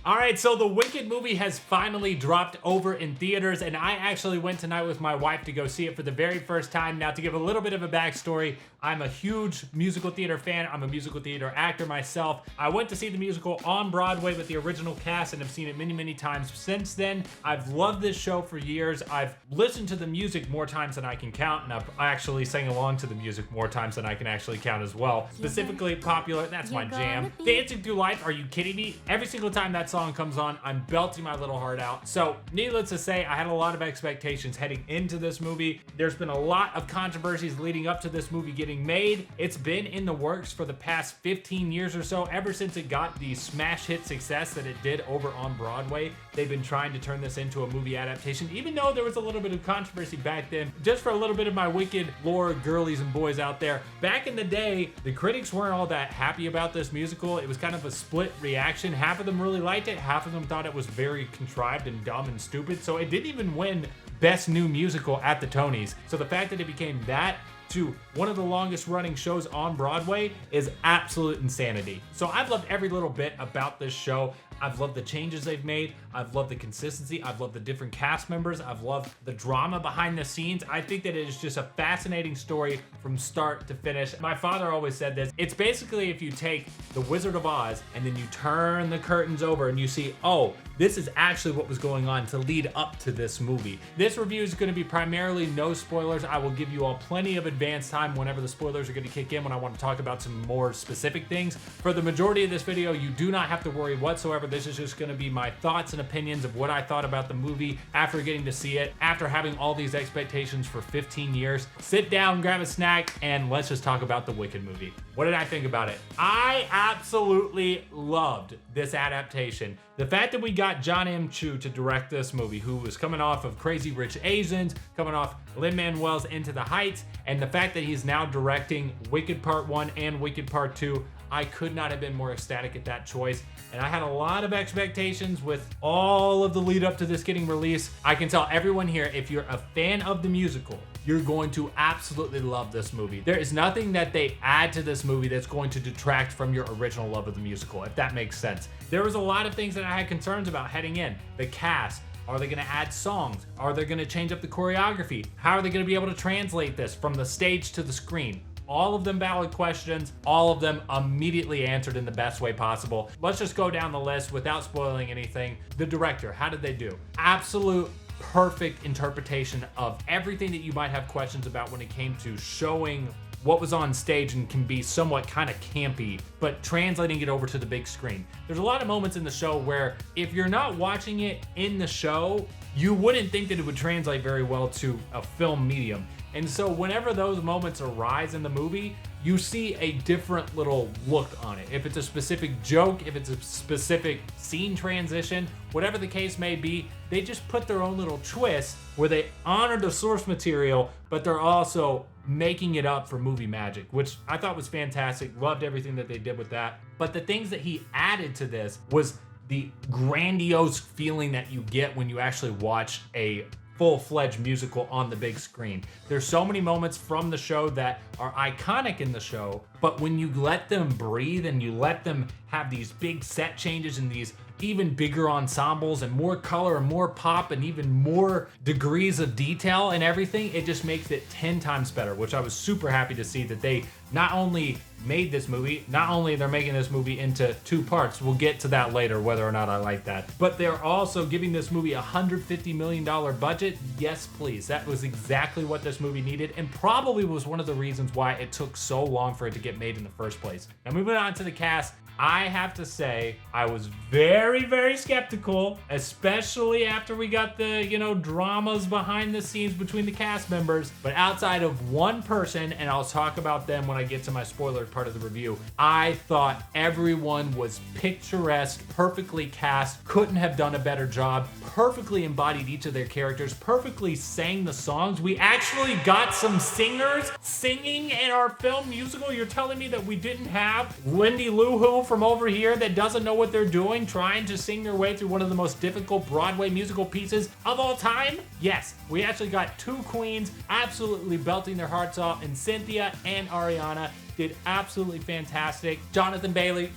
All right, so the Wicked movie has finally dropped over in theaters, and I actually went tonight with my wife to go see it for the very first time. Now, to give a little bit of a backstory, I'm a huge musical theater fan. I'm a musical theater actor myself. I went to see the musical on Broadway with the original cast and have seen it many, many times since then. I've loved this show for years. I've listened to the music more times than I can count, and I've actually sang along to the music more times than I can actually count as well. Specifically popular, that's my jam. Dancing Through Life, are you kidding me? Every single time that song comes on, I'm belting my little heart out. So, needless to say, I had a lot of expectations heading into this movie. There's been a lot of controversies leading up to this movie getting made. It's been in the works for the past 15 years or so, ever since it got the smash hit success that it did over on Broadway. They've been trying to turn this into a movie adaptation, even though there was a little bit of controversy back then. Just for a little bit of my Wicked lore girlies and boys out there, back in the day, the critics weren't all that happy about this musical. It was kind of a split reaction. Half of them really liked it, half of them thought it was very contrived and dumb and stupid, so it didn't even win Best New Musical at the Tonys. So the fact that it became that to one of the longest running shows on Broadway is absolute insanity. So I've loved every little bit about this show. I've loved the changes they've made. I've loved the consistency. I've loved the different cast members. I've loved the drama behind the scenes. I think that it is just a fascinating story from start to finish. My father always said this. It's basically if you take The Wizard of Oz and then you turn the curtains over and you see, oh, this is actually what was going on to lead up to this movie. This review is going to be primarily no spoilers. I will give you all plenty of advance time whenever the spoilers are going to kick in when I want to talk about some more specific things. For the majority of this video, you do not have to worry whatsoever. This is just going to be my thoughts and opinions of what I thought about the movie after getting to see it, after having all these expectations for 15 years. Sit down, grab a snack, and let's just talk about the Wicked movie. What did I think about it? I absolutely loved this adaptation. The fact that we got John M. Chu to direct this movie, who was coming off of Crazy Rich Asians, coming off Lin-Manuel's Into the Heights, and the fact that he's now directing Wicked Part 1 and Wicked Part 2, I could not have been more ecstatic at that choice. And I had a lot of expectations with all of the lead up to this getting released. I can tell everyone here, if you're a fan of the musical, you're going to absolutely love this movie. There is nothing that they add to this movie that's going to detract from your original love of the musical, if that makes sense. There was a lot of things that I had concerns about heading in. The cast. Are they gonna add songs? Are they gonna change up the choreography? How are they gonna be able to translate this from the stage to the screen? All of them valid questions, all of them immediately answered in the best way possible. Let's just go down the list without spoiling anything. The director, how did they do? Absolute perfect interpretation of everything that you might have questions about when it came to showing what was on stage and can be somewhat kind of campy, but translating it over to the big screen. There's a lot of moments in the show where if you're not watching it in the show, you wouldn't think that it would translate very well to a film medium. And so whenever those moments arise in the movie, you see a different little look on it. If it's a specific joke, if it's a specific scene transition, whatever the case may be, they just put their own little twist where they honor the source material, but they're also making it up for movie magic, which I thought was fantastic. Loved everything that they did with that. But the things that he added to this was the grandiose feeling that you get when you actually watch a full-fledged musical on the big screen. There's so many moments from the show that are iconic in the show, but when you let them breathe and you let them have these big set changes and these even bigger ensembles and more color and more pop and even more degrees of detail and everything, it just makes it 10 times better, which I was super happy to see that they not only made this movie, not only they're making this movie into 2 parts, we'll get to that later whether or not I like that, but they're also giving this movie a $150 million budget. Yes, please. That was exactly what this movie needed and probably was one of the reasons why it took so long for it to get made in the first place. Now moving on to the cast, I have to say, I was very, very skeptical, especially after we got the, dramas behind the scenes between the cast members. But outside of one person, and I'll talk about them when I get to my spoiler part of the review, I thought everyone was picturesque, perfectly cast, couldn't have done a better job, perfectly embodied each of their characters, perfectly sang the songs. We actually got some singers singing in our film musical. You're telling me that we didn't have Wendy Lou Who from over here that doesn't know what they're doing, trying to sing their way through one of the most difficult Broadway musical pieces of all time? Yes, we actually got 2 queens absolutely belting their hearts out, and Cynthia and Ariana did absolutely fantastic. Jonathan Bailey,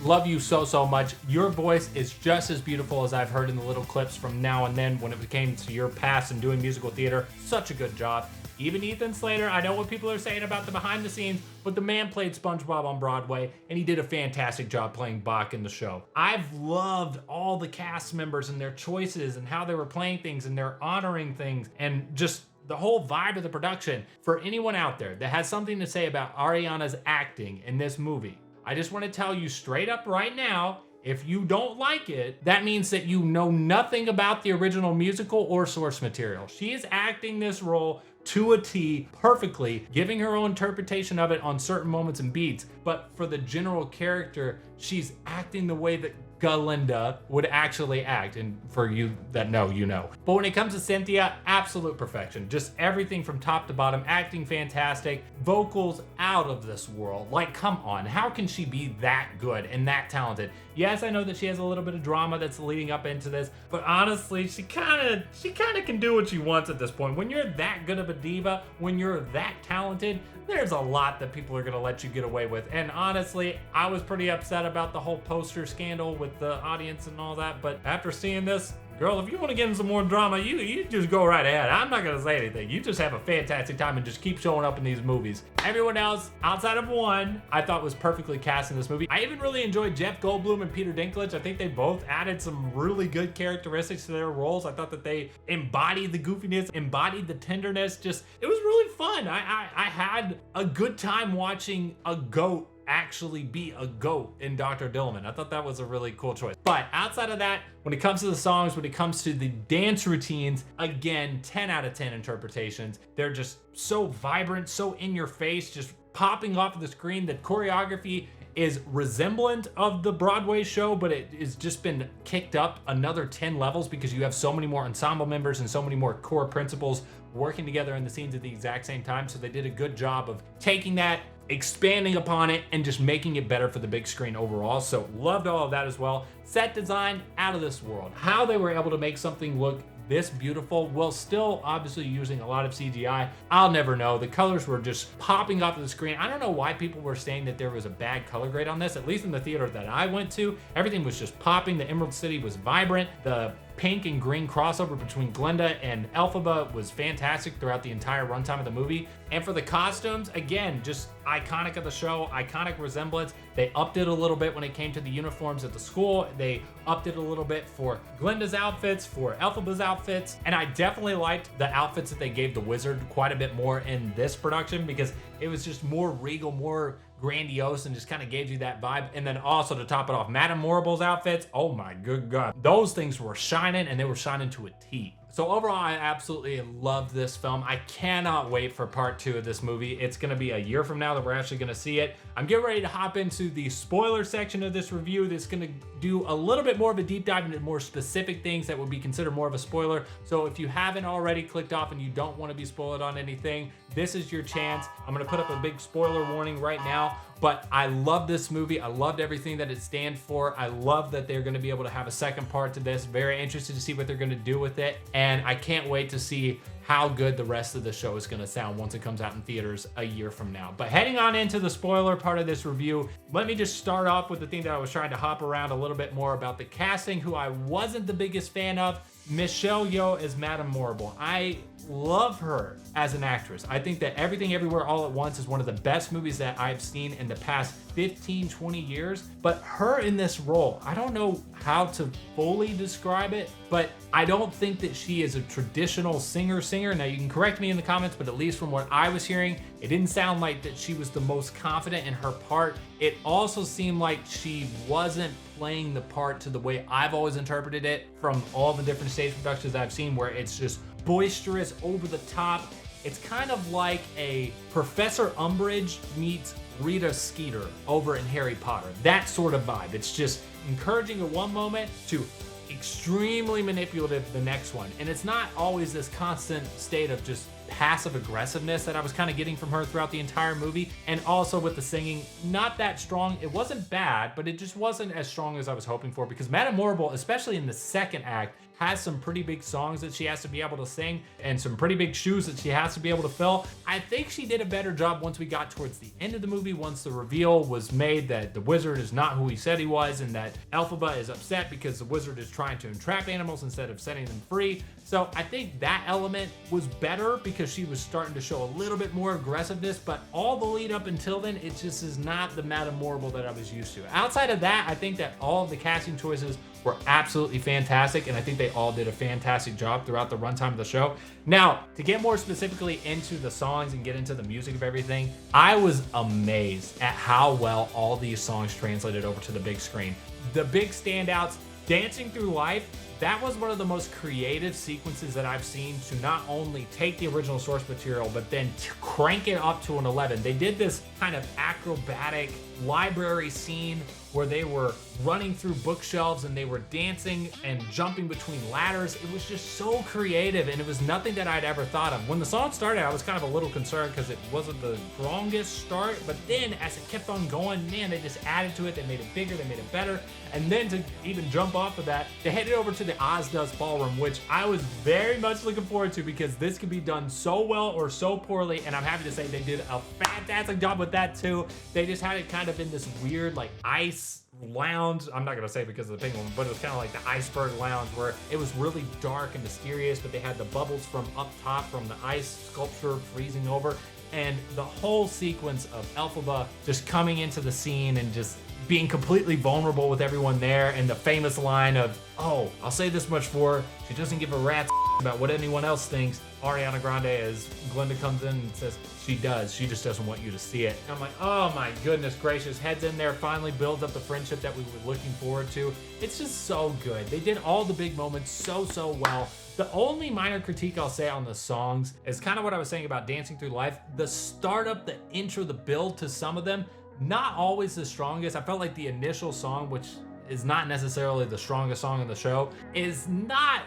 love you so, so much. Your voice is just as beautiful as I've heard in the little clips from now and then when it came to your past and doing musical theater. Such a good job. Even Ethan Slater, I know what people are saying about the behind the scenes, but the man played SpongeBob on Broadway, and he did a fantastic job playing Bach in the show. I've loved all the cast members and their choices and how they were playing things and they're honoring things and just the whole vibe of the production. For anyone out there that has something to say about Ariana's acting in this movie, I just want to tell you straight up right now, if you don't like it, that means that you know nothing about the original musical or source material. She is acting this role to a T perfectly, giving her own interpretation of it on certain moments and beats. But for the general character, she's acting the way that Galinda would actually act. And for you that know, you know. But when it comes to Cynthia, absolute perfection. Just everything from top to bottom, acting fantastic, vocals out of this world. Like, come on, how can she be that good and that talented? Yes, I know that she has a little bit of drama that's leading up into this, but honestly, she kind of can do what she wants at this point. When you're that good of a diva, when you're that talented, there's a lot that people are gonna let you get away with. And honestly, I was pretty upset about the whole poster scandal with the audience and all that, but after seeing this, girl, if you want to get in some more drama, you just go right ahead. I'm not going to say anything. You just have a fantastic time and just keep showing up in these movies. Everyone else, outside of one, I thought was perfectly cast in this movie. I even really enjoyed Jeff Goldblum and Peter Dinklage. I think they both added some really good characteristics to their roles. I thought that they embodied the goofiness, embodied the tenderness. Just, it was really fun. I had a good time watching a goat actually be a goat in Dr. Dillman. I thought that was a really cool choice. But outside of that, when it comes to the songs, when it comes to the dance routines, again, 10 out of 10 interpretations. They're just so vibrant, so in your face, just popping off of the screen. The choreography is resemblant of the Broadway show, but it has just been kicked up another 10 levels because you have so many more ensemble members and so many more core principals working together in the scenes at the exact same time. So they did a good job of taking that, expanding upon it, and just making it better for the big screen overall. So loved all of that as well. Set design, out of this world. How they were able to make something look this beautiful while still obviously using a lot of CGI, I'll never know. The colors were just popping off of the screen. I don't know why people were saying that there was a bad color grade on this, at least in the theater that I went to. Everything was just popping. The Emerald City was vibrant. The pink and green crossover between Glenda and Elphaba was fantastic throughout the entire runtime of the movie. And for the costumes, again, just iconic of the show, iconic resemblance. They upped it a little bit when it came to the uniforms at the school. They upped it a little bit for Glenda's outfits, for Elphaba's outfits. And I definitely liked the outfits that they gave the wizard quite a bit more in this production because it was just more regal, more grandiose, and just kind of gave you that vibe. And then also to top it off, Madame Morrible's outfits, oh my good God. Those things were shining, and they were shining to a T. So overall, I absolutely loved this film. I cannot wait for part 2 of this movie. It's gonna be a year from now that we're actually gonna see it. I'm getting ready to hop into the spoiler section of this review that's gonna do a little bit more of a deep dive into more specific things that would be considered more of a spoiler. So if you haven't already clicked off and you don't wanna be spoiled on anything, this is your chance. I'm gonna put up a big spoiler warning right now, but I love this movie. I loved everything that it stands for. I love that they're gonna be able to have a second part to this. Very interested to see what they're gonna do with it. And I can't wait to see how good the rest of the show is gonna sound once it comes out in theaters a year from now. But heading on into the spoiler part of this review, let me just start off with the thing that I was trying to hop around a little bit more about the casting, who I wasn't the biggest fan of. Michelle Yeoh as Madame Morrible. I love her as an actress. I think that Everything Everywhere All at Once is one of the best movies that I've seen in the past 15, 20 years. But her in this role, I don't know how to fully describe it, but I don't think that she is a traditional singer. Now you can correct me in the comments, but at least from what I was hearing, it didn't sound like that she was the most confident in her part. It also seemed like she wasn't playing the part to the way I've always interpreted it from all the different stage productions I've seen, where it's just boisterous, over the top. It's kind of like a Professor Umbridge meets Rita Skeeter over in Harry Potter. That sort of vibe. It's just encouraging at one moment to extremely manipulative the next one. And it's not always this constant state of just passive aggressiveness that I was kind of getting from her throughout the entire movie. And also with the singing, not that strong. It wasn't bad, but it just wasn't as strong as I was hoping for, because Madame Morrible, especially in the second act, has some pretty big songs that she has to be able to sing and some pretty big shoes that she has to be able to fill. I think she did a better job once we got towards the end of the movie, once the reveal was made that the wizard is not who he said he was, and that Elphaba is upset because the wizard is trying to entrap animals instead of setting them free. So I think that element was better because she was starting to show a little bit more aggressiveness, but all the lead up until then, it just is not the Madame Morrible that I was used to. Outside of that, I think that all of the casting choices were absolutely fantastic, and I think they all did a fantastic job throughout the runtime of the show. Now, to get more specifically into the songs and get into the music of everything, I was amazed at how well all these songs translated over to the big screen. The big standouts, Dancing Through Life, that was one of the most creative sequences that I've seen to not only take the original source material, but then crank it up to an 11. They did this kind of acrobatic library scene where they were running through bookshelves and they were dancing and jumping between ladders. It was just so creative, and it was nothing that I'd ever thought of. When the song started, I was kind of a little concerned because it wasn't the strongest start, but then as it kept on going, man, they just added to it. They made it bigger, they made it better. And then to even jump off of that, they headed over to the Oz Does Ballroom, which I was very much looking forward to because this could be done so well or so poorly, and I'm happy to say they did a fantastic job with that too. They just had it kind of in this weird like ice lounge. I'm not gonna say because of the penguin, but it was kind of like the iceberg lounge where it was really dark and mysterious, but they had the bubbles from up top from the ice sculpture freezing over, and the whole sequence of Elphaba just coming into the scene and just being completely vulnerable with everyone there, and the famous line of, "Oh, I'll say this much for her, she doesn't give a rat's about what anyone else thinks." Ariana Grande, as Glenda comes in and says, "She does, she just doesn't want you to see it." And I'm like, oh my goodness gracious, heads in there, finally builds up the friendship that we were looking forward to. It's just so good. They did all the big moments so well. The only minor critique I'll say on the songs is kind of what I was saying about Dancing Through Life. The startup, the intro, the build to some of them, not always the strongest. I felt like the initial song, which is not necessarily the strongest song in the show, is not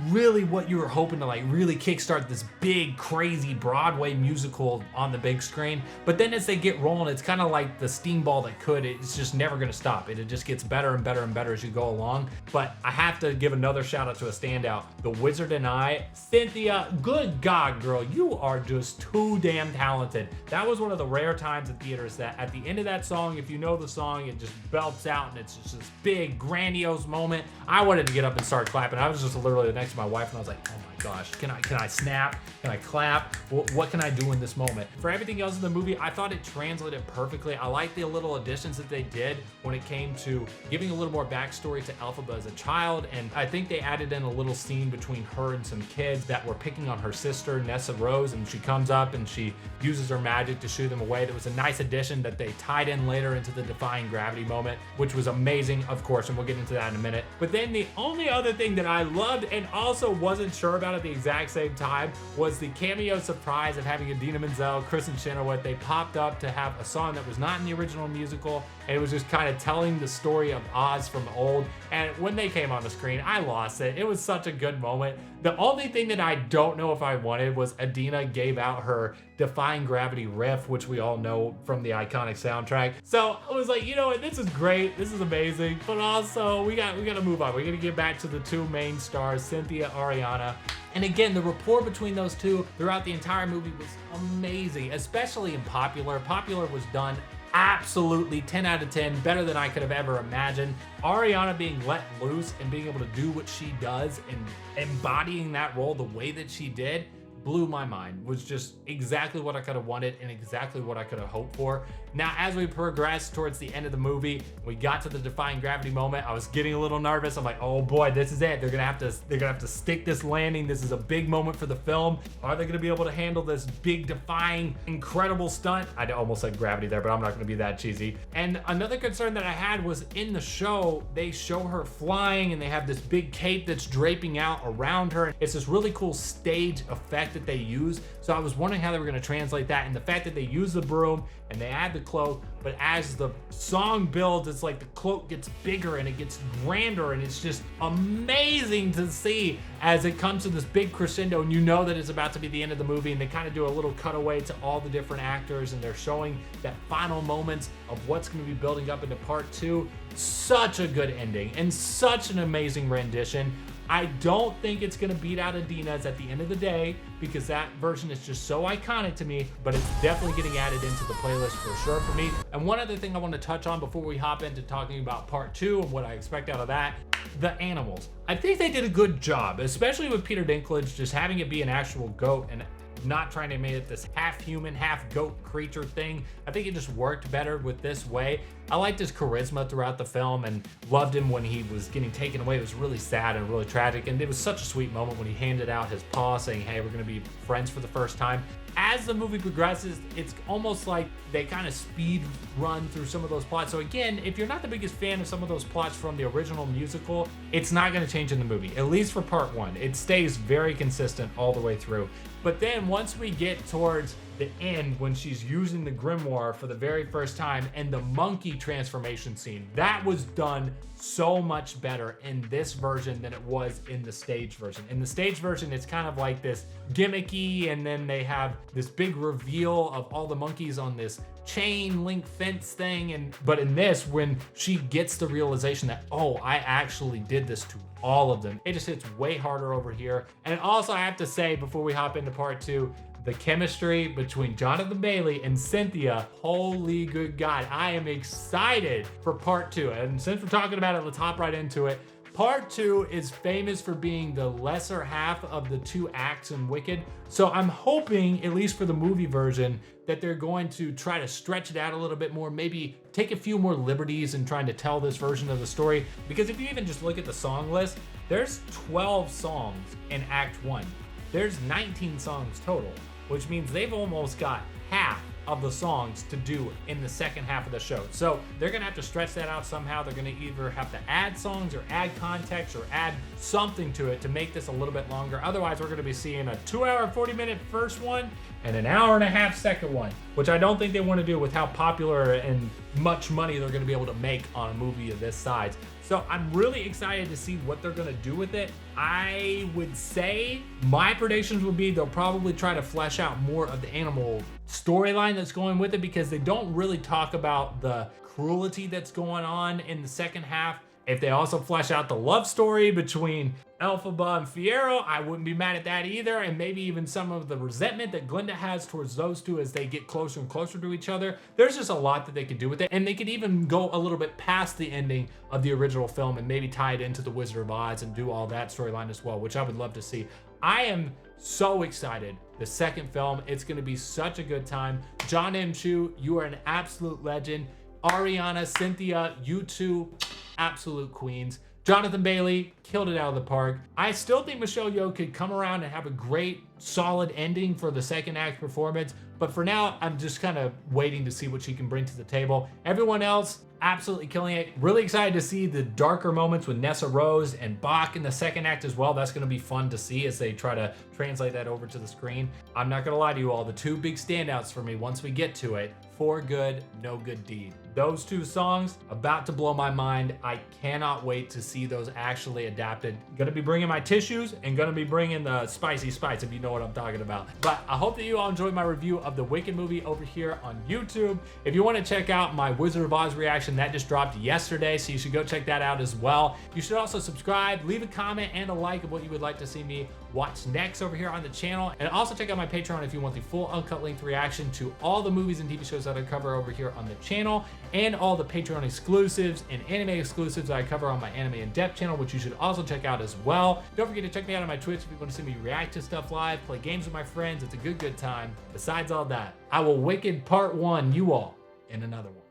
really what you were hoping to like really kickstart this big crazy Broadway musical on the big screen. But then as they get rolling, it's kind of like the steamball that could. It's just never going to stop. It just gets better and better and better as you go along. But I have to give another shout out to a standout, The Wizard and I. Cynthia, good God, girl, you are just too damn talented. That was one of the rare times in theaters that at the end of that song, if you know the song, it just belts out and it's just this big grandiose moment. I wanted to get up and start clapping. I was just literally next to my wife and I was like, oh my gosh, can I snap? Can I clap? What can I do in this moment? For everything else in the movie, I thought it translated perfectly. I like the little additions that they did when it came to giving a little more backstory to Elphaba as a child, and I think they added in a little scene between her and some kids that were picking on her sister, Nessa Rose, and she comes up and she uses her magic to shoo them away. That was a nice addition that they tied in later into the Defying Gravity moment, which was amazing, of course, and we'll get into that in a minute. But then the only other thing that I loved and also wasn't sure about at the exact same time was the cameo surprise of having Idina Menzel, Kristen Chenoweth. They popped up to have a song that was not in the original musical, and it was just kind of telling the story of Oz from old. And when they came on the screen, I lost it. It was such a good moment. The only thing that I don't know if I wanted was Idina gave out her Defying Gravity riff, which we all know from the iconic soundtrack. So I was like, you know what, this is great, this is amazing, but also we got to move on. We're gonna get back to the two main stars, Cynthia, Ariana. And again, the rapport between those two throughout the entire movie was amazing, especially in Popular. Popular was done absolutely 10 out of 10, better than I could have ever imagined. Ariana being let loose and being able to do what she does and embodying that role the way that she did blew my mind. Was just exactly what I could have wanted and exactly what I could have hoped for. Now, as we progress towards the end of the movie, we got to the Defying Gravity moment. I was getting a little nervous. I'm like, oh boy, this is it. They're gonna have to stick this landing. This is a big moment for the film. Are they gonna be able to handle this big, defying, incredible stunt? I almost said gravity there, but I'm not gonna be that cheesy. And another concern that I had was in the show, they show her flying and they have this big cape that's draping out around her. It's this really cool stage effect that they use. So I was wondering how they were gonna translate that, and the fact that they use the broom and they add the cloak, but as the song builds, it's like the cloak gets bigger and it gets grander, and it's just amazing to see as it comes to this big crescendo, and you know that it's about to be the end of the movie, and they kind of do a little cutaway to all the different actors and they're showing that final moments. of what's going to be building up into part 2. Such a good ending and such an amazing rendition. I don't think it's going to beat out Adina's at the end of the day because that version is just so iconic to me, but it's definitely getting added into the playlist for sure for me. And one other thing I want to touch on before we hop into talking about part 2 and what I expect out of that, the animals. I think they did a good job, especially with Peter Dinklage, just having it be an actual goat and not trying to make it this half human, half goat creature thing. I think it just worked better with this way. I liked his charisma throughout the film and loved him when he was getting taken away. It was really sad and really tragic, and it was such a sweet moment when he handed out his paw saying, hey, we're gonna be friends for the first time. As the movie progresses, it's almost like they kind of speed run through some of those plots. So again, if you're not the biggest fan of some of those plots from the original musical, it's not going to change in the movie, at least for part 1. It stays very consistent all the way through. But then once we get towards the end, when she's using the grimoire for the very first time and the monkey transformation scene, that was done so much better in this version than it was in the stage version. In the stage version, it's kind of like this gimmicky, and then they have this big reveal of all the monkeys on this chain link fence thing. But in this, when she gets the realization that, oh, I actually did this to all of them, it just hits way harder over here. And also, I have to say, before we hop into part 2, the chemistry between Jonathan Bailey and Cynthia, holy good God, I am excited for part 2. And since we're talking about it, let's hop right into it. Part 2 is famous for being the lesser half of the 2 acts in Wicked. So I'm hoping, at least for the movie version, that they're going to try to stretch it out a little bit more, maybe take a few more liberties in trying to tell this version of the story. Because if you even just look at the song list, there's 12 songs in Act 1. There's 19 songs total, which means they've almost got half of the songs to do in the second half of the show. So they're gonna have to stretch that out somehow. They're gonna either have to add songs or add context or add something to it to make this a little bit longer. Otherwise, we're gonna be seeing a 2-hour, 40-minute first one and an hour and a half second one, which I don't think they wanna do with how popular and much money they're gonna be able to make on a movie of this size. So I'm really excited to see what they're gonna do with it. I would say my predictions would be they'll probably try to flesh out more of the animal storyline that's going with it, because they don't really talk about the cruelty that's going on in the second half. If they also flesh out the love story between Elphaba and Fiyero, I wouldn't be mad at that either. And maybe even some of the resentment that Glinda has towards those two as they get closer and closer to each other. There's just a lot that they could do with it. And they could even go a little bit past the ending of the original film and maybe tie it into the Wizard of Oz and do all that storyline as well, which I would love to see. I am so excited. The second film, it's going to be such a good time. John M. Chu, you are an absolute legend. Ariana, Cynthia, you two, absolute queens. Jonathan Bailey killed it out of the park. I still think Michelle Yeoh could come around and have a great, solid ending for the second act performance. But for now, I'm just kind of waiting to see what she can bring to the table. Everyone else, absolutely killing it. Really excited to see the darker moments with Nessa Rose and Bach in the second act as well. That's going to be fun to see as they try to translate that over to the screen. I'm not going to lie to you all, the two big standouts for me once we get to it, For Good, No Good Deed. Those two songs, about to blow my mind. I cannot wait to see those actually adapted. Gonna be bringing my tissues and gonna be bringing the spicy spice, if you know what I'm talking about. But I hope that you all enjoyed my review of the Wicked movie over here on YouTube. If you want to check out my Wizard of Oz reaction, that just dropped yesterday, so you should go check that out as well. You should also subscribe, leave a comment and a like of what you would like to see me watch next over here on the channel. And also check out my Patreon if you want the full uncut length reaction to all the movies and TV shows that I cover over here on the channel, and all the Patreon exclusives and anime exclusives that I cover on my Anime in Depth channel, which you should also check out as well. Don't forget to check me out on my Twitch if you want to see me react to stuff live, play games with my friends. It's a good time. Besides all that, I will Wicked Part 1 you all in another one.